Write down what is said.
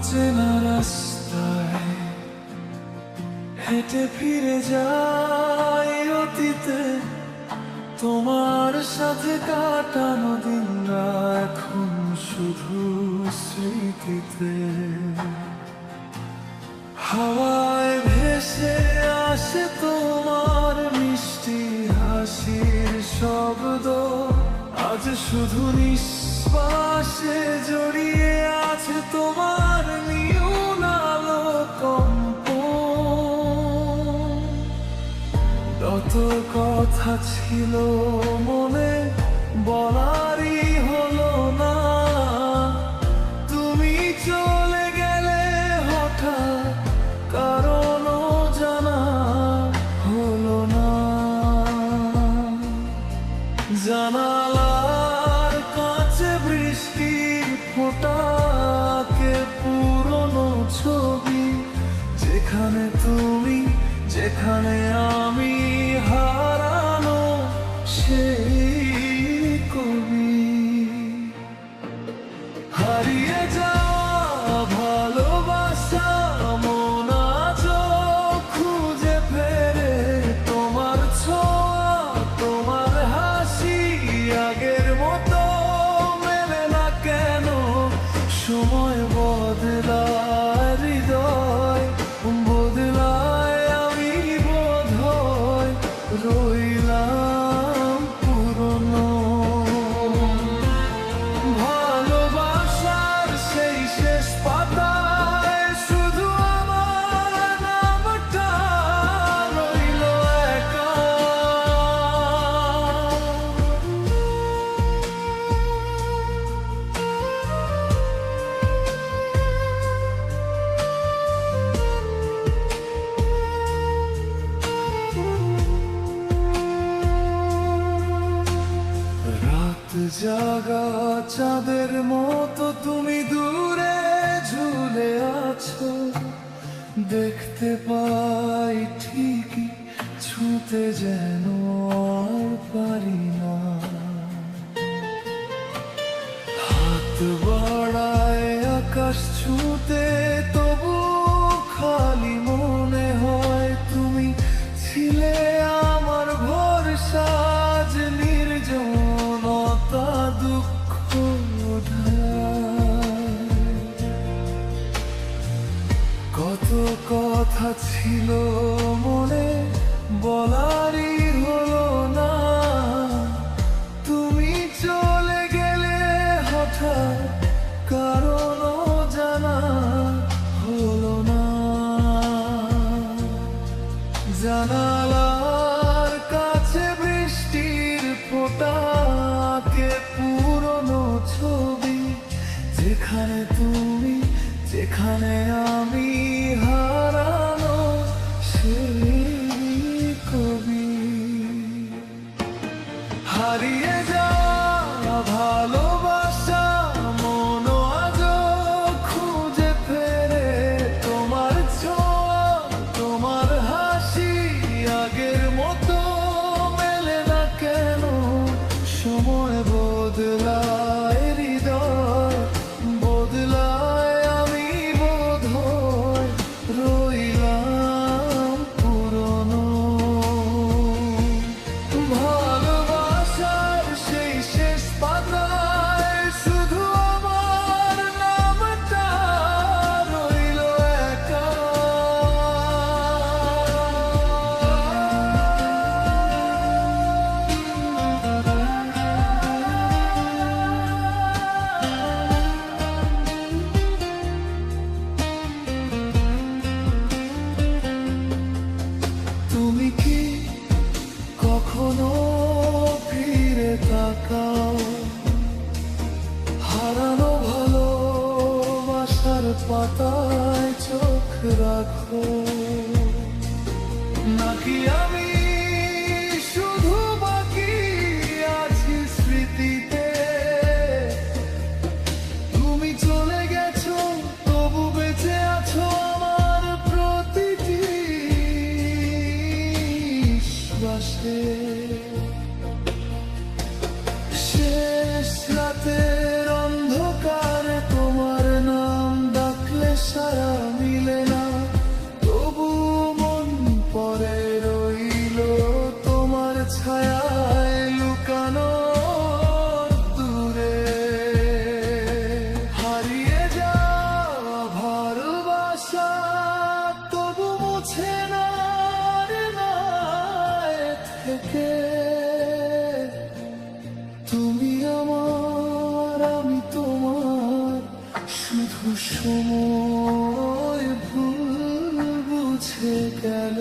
অচেনা রাস্তায় হেঁটে ফিরে যাই অতীতে, তোমার সাথে কাটানো দিনরা এখন শুধু স্মৃতিতে। হাওয়ায় ভেসে আসে তোমার মিষ্টি হাসির শব্দ, আজ শুধু নিঃশ্বাসে জড়িয়ে আছে তোমার নিউন আলো কম্পন। যত কথা ছিল মনে বলারই হলো না, তুমি চলে গেলে হঠাৎ কারণও জানা হলো না। জানালার কাছে বৃষ্টির ফোঁটাকে পুরনো ছবি, যেখানে তুমি যেখানে আমি হারানো সেই কবি। হারিয়ে যাওয়া ভালোবাসা মন আজও খুঁজে ফেরে, তোমার ছোঁয়া তোমার হাসি আগের মতো মেলে না কেন। সময় বদলায় হৃদয় বদলায়, আমি বোধহয় রইলাম পুরনো। ভালোবাসার সেই শেষ পাতায় শুধু আমার নামটা রইল একা। রাত জাগা চাঁদের মতো তুমি দূরে ঝুলে আছো, দেখতে পাই ঠিকই ছুঁতে যেন আর পারি না। হাত বাড়ায় আকাশ ছুঁতে, তবু খালি মনে হয় তুমি ছিলে আমার ভরসা। আজ নির্জনতা দুঃখ ঢায়, কত কথা ছিল মনে বলারই হলো না, তুমি চলে গেলে হঠাৎ কারণও জানা হলো না। জানালার কাছে বৃষ্টির ফোঁটাকে পুরনো ছবি, যেখানে তুমি যেখানে আমি হারানো সেই কবি। হারিয়ে যাওয়া ভালোবাসা মন আজও খুঁজে ফেরে, তোমার ছোঁয়া তোমার হাসি আগের মতো মেলে না কেন। সময় বদলায় হৃদয় বদলায়, আমি বোধহয় রইলাম পুরনো। ভালোবাসার সেই শেষ পাতায় শুধু আমার নামটা রইল একা। তুমি কি কখনো ফিরে তাকাও, হারানো ভালোবাসার পাতায় চোখ রাখো, নাকি আমি শুধু বাকি আছি স্মৃতিতে। তুমি চলে গেছো তবু বেঁচে আছো আমার প্রতিটি শ্বাসে। শেষ রাতের অন্ধকারে তোমার নাম ডাকলে মুছে গেল